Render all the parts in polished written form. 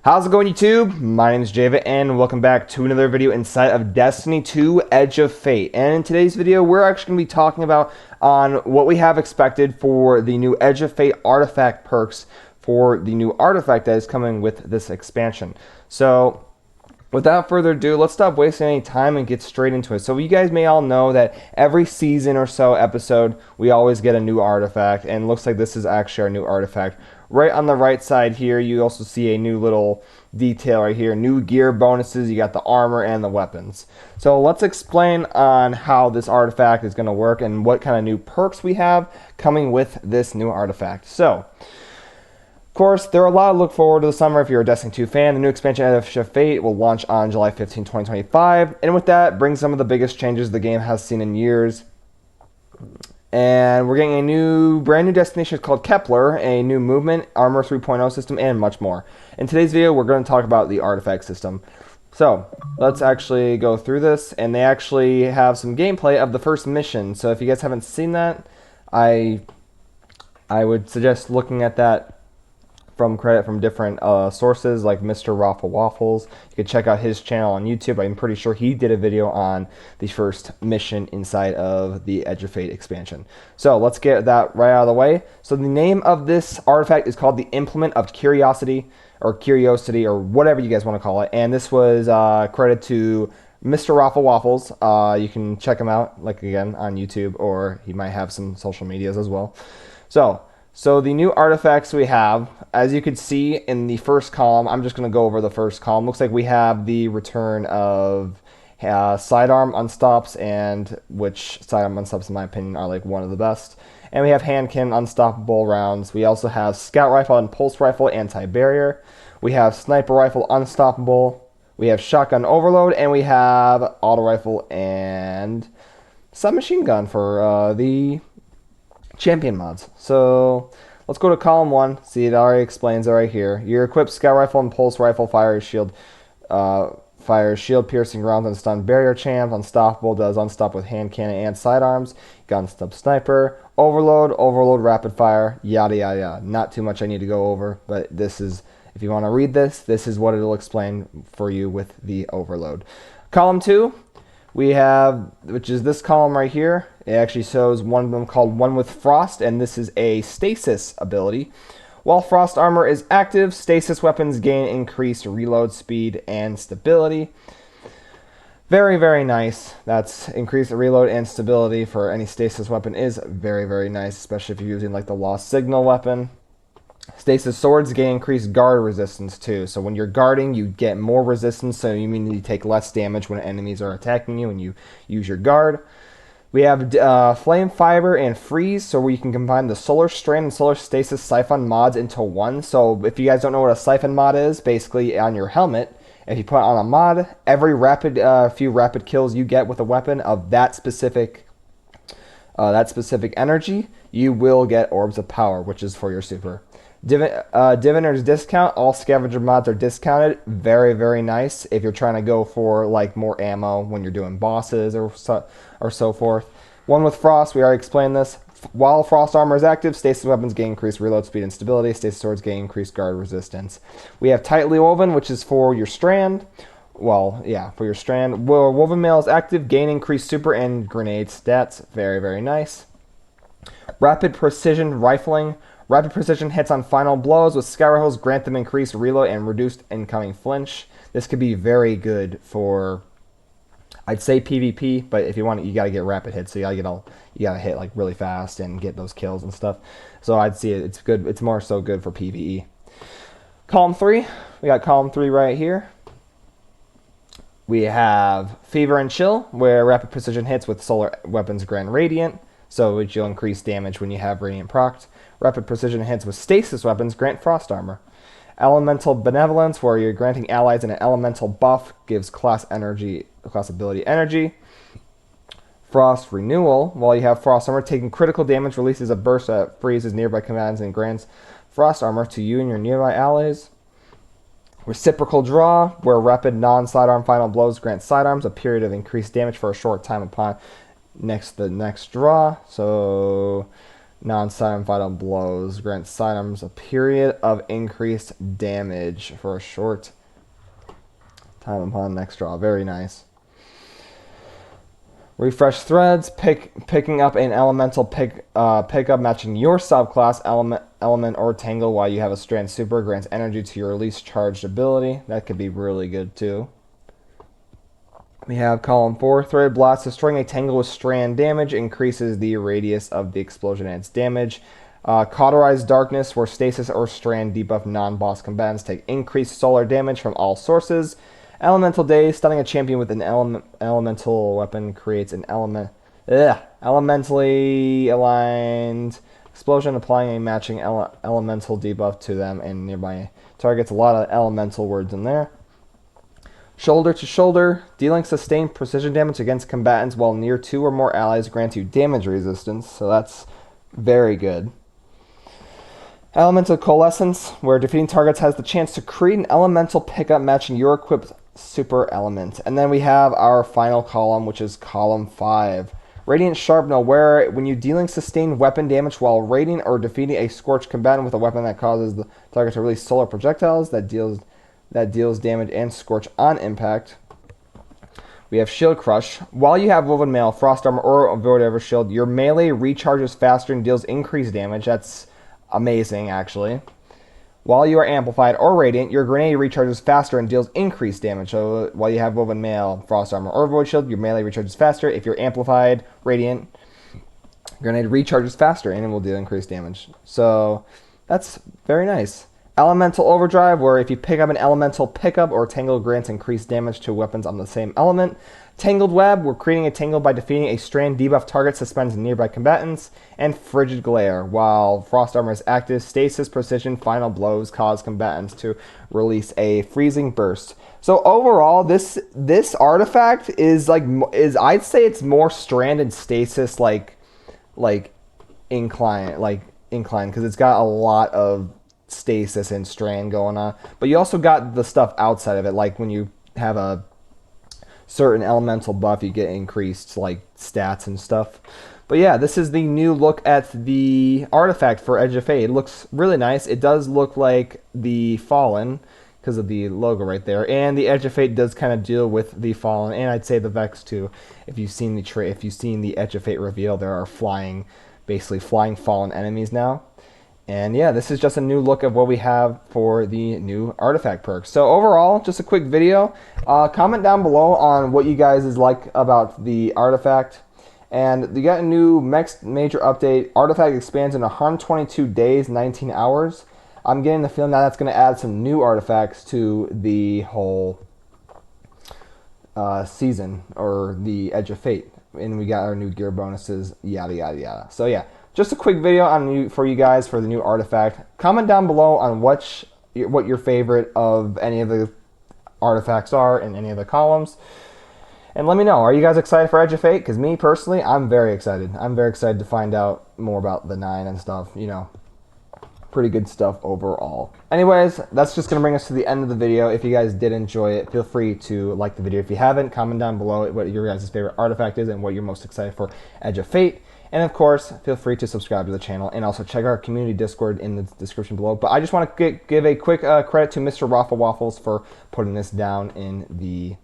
How's it going, YouTube? My name is JVIT and welcome back to another video inside of Destiny 2 Edge of Fate. And in today's video, we're actually going to be talking about on what we have expected for the new Edge of Fate artifact perks for the new artifact that is coming with this expansion. So without further ado, let's stop wasting any time and get straight into it. So you guys may all know that every season or so episode, we always get a new artifact, and it looks like this is actually our new artifact. Right on the right side here, you also see a new little detail right here. New gear bonuses, you got the armor and the weapons. So let's explain on how this artifact is going to work and what kind of new perks we have coming with this new artifact. So, of course, there are a lot to look forward to this summer if you're a Destiny 2 fan. The new expansion of Edge of Fate will launch on July 15, 2025. And with that, brings some of the biggest changes the game has seen in years. And we're getting a brand new destination called Kepler, a new movement, armor 3.0 system, and much more. In today's video, we're going to talk about the artifact system. So, let's actually go through this, and they actually have some gameplay of the first mission. So if you guys haven't seen that, I would suggest looking at that from different sources like Mr. Raffle Waffles. You could check out his channel on YouTube. I'm pretty sure he did a video on the first mission inside of the Edge of Fate expansion. So let's get that right out of the way. So the name of this artifact is called the Implement of Curiosity, or whatever you guys want to call it. And this was credited to Mr. Raffle Waffles. You can check him out, like again, on YouTube, or he might have some social medias as well. So the new artifacts we have, as you can see in the first column, I'm just going to go over the first column. Looks like we have the return of sidearm unstops, and which sidearm unstops, in my opinion, are like one of the best. And we have hand cannon unstoppable rounds. We also have scout rifle and pulse rifle anti-barrier. We have sniper rifle unstoppable. We have shotgun overload, and we have auto rifle and submachine gun for the champion mods. So let's go to column 1. See, it already explains it right here. Your equipped scout rifle and pulse rifle fires shield piercing rounds and stun barrier champ. Unstoppable does unstop with hand cannon and sidearms. Gun stop sniper. Overload rapid fire. Yada yada yada. Not too much I need to go over, but this is, if you want to read this is what it'll explain for you with the overload. Column 2. We have, which is this column right here. It actually shows one of them called One with Frost, and this is a stasis ability. While Frost armor is active, stasis weapons gain increased reload speed and stability. Very, very nice. That's increased reload and stability for any stasis weapon is very, very nice, especially if you're using like the Lost Signal weapon. Stasis swords gain increased guard resistance too. So when you're guarding, you get more resistance, so you mean you take less damage when enemies are attacking you and you use your guard. We have Flame Fiber and Freeze, so where you can combine the Solar Strand and Solar Stasis Siphon mods into one. So if you guys don't know what a Siphon mod is, basically on your helmet, if you put on a mod, every few rapid kills you get with a weapon of that specific energy, you will get Orbs of Power, which is for your super. Diviner's Discount, all scavenger mods are discounted. Very, very nice if you're trying to go for like more ammo when you're doing bosses or so forth. One with Frost, we already explained this. While Frost armor is active, stasis weapons gain increased reload speed and stability. Stasis swords gain increased guard resistance. We have Tightly Woven, which is for your strand. Well, yeah, for your strand. Woven Mail is active, gain increased super and grenade stats. Very, very nice. Rapid Precision Rifling. Rapid precision hits on final blows with scout rifles grant them increased reload and reduced incoming flinch. This could be very good for, I'd say PvP, but if you want it, you gotta get rapid hits. So you gotta hit like really fast and get those kills and stuff. So I'd see it's good. It's more so good for PvE. Column 3, we got column 3 right here. We have Fever and Chill, where rapid precision hits with solar weapons grant radiant. So which you'll increase damage when you have radiant procced. Rapid precision hits with stasis weapons grant frost armor. Elemental Benevolence, where you're granting allies an elemental buff, gives class ability energy. Frost Renewal, while you have frost armor, taking critical damage releases a burst that freezes nearby commands and grants frost armor to you and your nearby allies. Reciprocal Draw, where rapid non-sidearm final blows grant sidearms a period of increased damage for a short time upon the next draw. So Non-sidearm vital blows. Grant sidearms a period of increased damage for a short time upon next draw. Very nice. Refresh threads. Picking up an elemental pickup matching your subclass element or tangle while you have a strand super grants energy to your least charged ability. That could be really good too. We have column 4, Threaded Blast. Destroying a tangle with strand damage increases the radius of the explosion and its damage. Cauterized Darkness, where stasis or strand debuff non-boss combatants take increased solar damage from all sources. Elemental Daze. Stunning a champion with an elemental weapon creates an elementally aligned explosion, applying a matching elemental debuff to them and nearby targets. A lot of elemental words in there. Shoulder to Shoulder, dealing sustained precision damage against combatants while near 2 or more allies grants you damage resistance, so that's very good. Elemental Coalescence, where defeating targets has the chance to create an elemental pickup matching your equipped super element. And then we have our final column, which is column 5. Radiant Sharpener, where when you dealing sustained weapon damage while raiding or defeating a scorched combatant with a weapon that causes the target to release solar projectiles that deals damage and scorch on impact. We have Shield Crush. While you have Woven Mail, Frost Armor, or whatever shield, your melee recharges faster and deals increased damage. That's amazing, actually. While you are Amplified or Radiant, your grenade recharges faster and deals increased damage. So while you have Woven Mail, Frost Armor, or Void Shield, your melee recharges faster. If you're Amplified, Radiant, grenade recharges faster and it will deal increased damage. So that's very nice. Elemental Overdrive, where if you pick up an elemental pickup or tangle grants increased damage to weapons on the same element. Tangled Web, where creating a tangle by defeating a strand debuff target suspends nearby combatants. And Frigid Glare, while Frost Armor is active, Stasis Precision Final Blows cause combatants to release a freezing burst. So overall, this artifact is I'd say it's more strand and stasis incline because it's got a lot of stasis and strand going on, but you also got the stuff outside of it, like when you have a certain elemental buff you get increased like stats and stuff. But yeah, this is the new look at the artifact for Edge of Fate. It looks really nice. It does look like the Fallen because of the logo right there, and the Edge of Fate does kind of deal with the Fallen, and I'd say the Vex too. If you've seen the Edge of Fate reveal, there are basically flying Fallen enemies now. And yeah, this is just a new look of what we have for the new artifact perks. So overall, just a quick video. Comment down below on what you guys like about the artifact. And you got a new next major update. Artifact expands in 122 days, 19 hours. I'm getting the feeling that that's going to add some new artifacts to the whole season, or the Edge of Fate. And we got our new gear bonuses, yada, yada, yada. So yeah. Just a quick video for you guys for the new artifact. Comment down below on what your favorite of any of the artifacts are in any of the columns. And let me know, are you guys excited for Edge of Fate? Because me personally, I'm very excited. I'm very excited to find out more about the 9 and stuff. You know, pretty good stuff overall. Anyways, that's just going to bring us to the end of the video. If you guys did enjoy it, feel free to like the video. If you haven't, comment down below what your guys' favorite artifact is and what you're most excited for Edge of Fate. And of course, feel free to subscribe to the channel and also check our community Discord in the description below. But I just want to give a quick credit to Mr. Raffle Waffles for putting this down in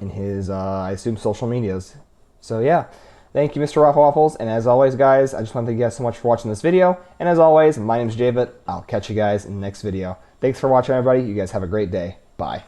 his, I assume, social medias. So yeah, thank you, Mr. Raffle Waffles. And as always, guys, I just want to thank you guys so much for watching this video. And as always, my name is JVIT. I'll catch you guys in the next video. Thanks for watching, everybody. You guys have a great day. Bye.